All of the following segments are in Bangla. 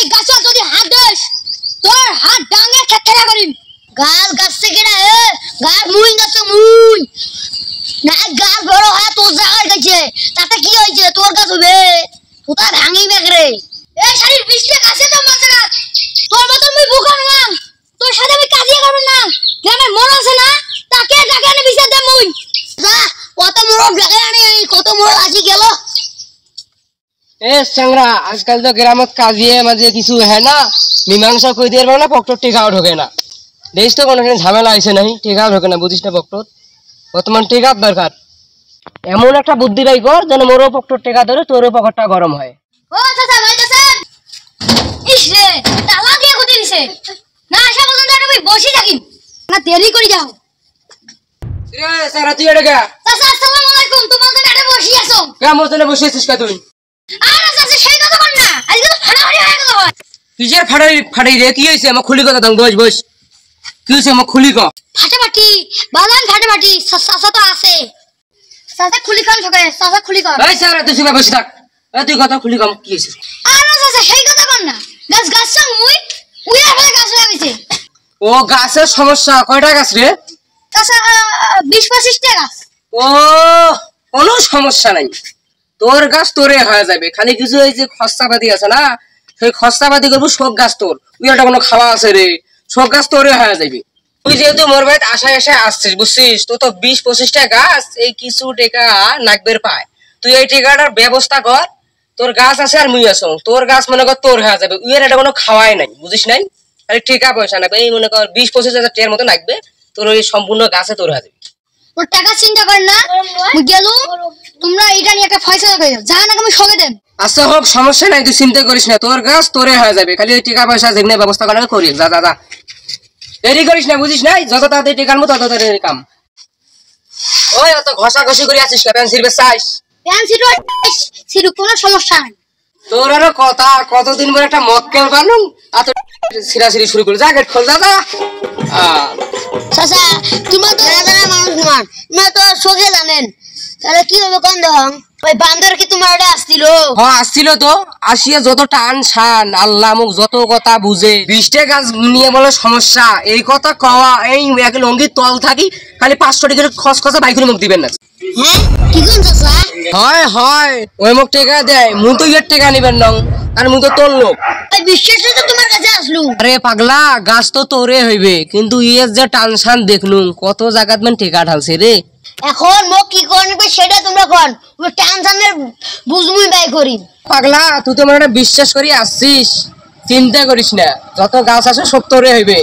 এই গাছত যদি হাত দেস তোর হাত ডাঙে খেতেরা করিম গাল গাছে কেডা গাল মুই গাছে মুই না গাল বড় হয় তোর জায়গায় গেছে তাতে কি হইছে তোর গাছ হবে তোতা ভাঙি বেগরে এই শাড়ির 20 টাকা আছে তো আমার জায়গা তোর মত মুই বুকা না তোর সাথে আমি কাজিয়া করব না গ্রামের মন আছে না তাকে ডাকে এনে বিচার দে মুই যা কত মোড় ডাকে আনি কত মোড় আসি গেল ए संगरा आजकल तो ग्रामत काजिए मजे किसु है ना मीमांसा कोई देर ना पक्टर टेका ढोके ना देश तो कोनो झमेला आइसे नहीं टेका ढोके ना बुझिस ना पक्टर बर्तमान टेका दरकार এমন একটা বুদ্ধি বাই কর যেন মোরও পক্টর টেকা ধরে তোরও পকেটটা গরম হয় ও চাচা ভাইতাছেন ইস রে তালা দিয়ে গুতি দিছে না আসা পর্যন্ত আমি বসি থাকি না দেরি করে যাও রে সারা তুই এডা চাচা আসসালামু আলাইকুম তোমার জন্য এটা বসি আছো কেমন জন্য বসে আছিস কা তুই আরে চাচা সেই কথা কর না আজকে তো ফাড়াফাড়ি হয়ে গেল কিসের ফাড়াই রে কি হইছে আমার খুলি কথা দাও বস বস কি হইছে আমার খুলি ক ফাটাফাটি বাদান ফাটাফাটি চাচা তো আছে চাচা খুলি কাম সকালে চাচা খুলি কর এই সারা তুই সিবা বসে থাক তুই কথা খুলি কাম কি হইছে আরে চাচা সেই কথা কর না গাছ গাছ সং উই আর ফেলে গাছ হয়ে গেছে ও গাছের সমস্যা কয়টা গাছ রে চাচা 20-25 টা গাছ ও কোনো সমস্যা নাই তোর গাছ তোরে হয়ে যাবে খালি কিছু এই যে খস্তাপাতি আছে না সেই খস্তাপাতি করবো শোক গাছ তোর তুই একটা কোনো খাওয়া আছে রে শোক গাছ তোরে হয়ে যাবে তুই যেহেতু মোর বাড়িতে আশায় আশায় আসছিস বুঝছিস তো তো 20-25 টা গাছ এই কিছু টাকা নাকবের পায় তুই এই টাকাটার ব্যবস্থা কর তোর গাছ আছে আর মুই আছো তোর গাছ মনে কর তোর হয়ে যাবে উইয়ের এটা কোনো খাওয়াই নাই বুঝিস নাই খালি টাকা পয়সা নাকবে এই মনে কর 20-25 হাজার টাকার মতো নাকবে তোর ওই সম্পূর্ণ গাছে তোর হয়ে যাবে ওর টাকা চিন্তা কর না মুই গেল তোমরা এটা নিয়ে একটা ফয়সালা করে দাও যা না আমি সঙ্গে দেন আচ্ছা হোক সমস্যা নাই তুই চিন্তা করিস না তোর গাছ তোরে হয়ে যাবে খালি ওই টাকা পয়সা যেগুলো ব্যবস্থা করা করি যা যা যা দেরি করিস না বুঝিস নাই যত তাড়াতাড়ি টেকার মতো তত তাড়াতাড়ি কাম ওই অত ঘষা ঘষি করে আসিস কেন সিরবে চাইস সিরু কোনো সমস্যা নাই তোর আরো কথা কতদিন পর একটা মক্কেল বানুম এত সিরাসিরি শুরু করে যা গেট খোল যা যা চাচা তোমার তো জানা মানুষ না তো সগে জানেন তাহলে কি হবে কোন দং ওই বান্দর কি তোমার ওটা আসছিল হ্যাঁ আসছিল তো আসিয়া যত টান ছান আল্লাহ মুখ যত কথা বুঝে 20 টা গাছ নিয়ে বলে সমস্যা এই কথা কওয়া এই এক লঙ্গির তল থাকি খালি 500 টাকা খসখসা বাইকুনি মুখ দিবেন না হ্যাঁ কি কোন চাচা হয় হয় ওই মুখ টাকা দেয় মুই তো এর টাকা নিবেন না আর মুই তো তোর লোক ওই বিশ্বাসে তো তোমার কাছে আসলু আরে পাগলা গাছ তো তোরে হইবে কিন্তু ইয়ের যে টানসান দেখলু কত জায়গাত মান টাকা ঢালছে রে এখন মোক কি করবে সেটা তোমরা কোন ওই টেনশনের বুঝমুই বাই করি পাগলা তুই তো মানে বিশ্বাস করি আসছিস চিন্তা করিস না যত গাছ আছে সব তোরে হইবে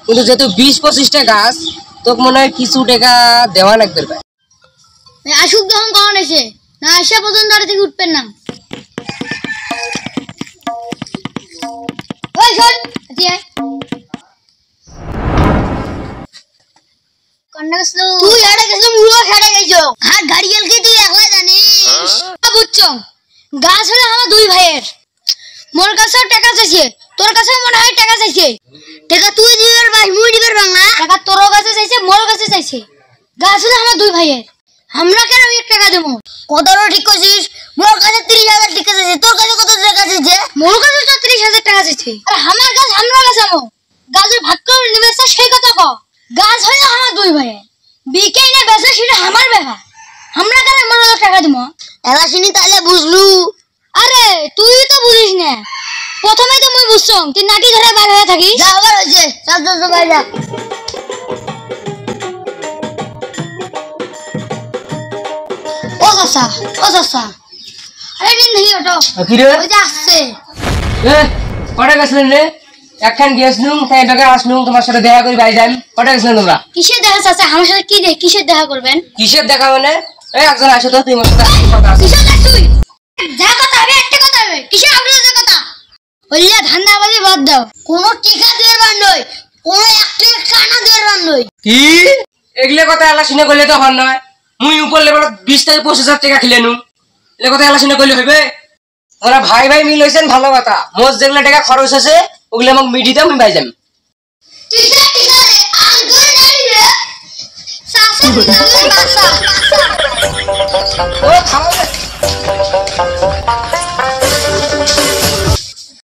কিন্তু যেহেতু 20-25 টা গাছ তোকে মনে হয় কিছু টাকা দেওয়া লাগবে আসুক যখন কখন এসে না আসা পর্যন্ত আর থেকে উঠবেন না ওই শোন তুই এড়ে গেছিস মুড়ো ছেড়ে গেছো আর গাড়ি গেলকে তুই একলা জানিস বুঝছো গাছ হলো আমার দুই ভাইয়ের মোর কাছেও টাকা চাইছে তোর কাছেও মনে হয় টাকা চাইছে টাকা তুই দিবার ভাই মুই দিবার বাংলা টাকা তোর কাছে চাইছে মোর কাছে চাইছে গাছ হলো আমার দুই ভাইয়ের আমরা কেন এক টাকা দেবো কতটা ঠিক করছিস মোর কাছে 30,000 টাকা চাইছে তোর কাছে কত টাকা চাইছে মোর কাছে তো 30,000 টাকা চাইছে আর আমার গাছ আমরা গাছামো গাছের ভাগ করে নিবে সেই কথা কও গাছ হলো আমার দুই ভাইয়ের বিকে না বেচা সেটা আমার ব্যাপার আমরা কেন মোর টাকা দেবো এলা শুনি তাহলে বুঝলু আরে তুই তো বুঝিস না প্রথমে তো মুই বুঝছম তুই নাটি ধরে বাইরে হয়ে থাকিস যা আবার হইছে চল চল চল বাইরে ও চাচা আরে নিন দেখি ওটো কি রে ওই যে আসছে এ কটা গেছিলেন রে একখান গেছলুম তাই টাকা আসলুম তোমার সাথে দেখা করি বাই যাই কটা গেছিলেন তোমরা কিসের দেখা চাচা আমার সাথে কি দেখ কিসের দেখা করবেন কিসের দেখা মানে এই একজন আসো তো তুই আমার সাথে কথা আছে কিসের দেখ তুই যা কথা হবে একটা কথা হবে কিসের আপনাদের কথা ওইলা ধান্দাবাজি বাদ দাও কোনো টিকা দেওয়ার বার নয় কোনো একটা কানা দেওয়ার বার নয় কি এগলে কথা আলা শুনে কইলে তো হন নয় মুই উপর লেভেল 20 থেকে 25,000 টাকা খিলেনু এলে কথা আলা শুনে কইলে হইবে ওরা ভাই ভাই মিল হইছেন ভালো কথা মোজ যেগুলা টাকা খরচ আছে ওগুলা আমাকে মিডিতে আমি পাই যাম টিকা টিকা রে আর গই নাই রে সাসা টিকা রে বাসা ও খাও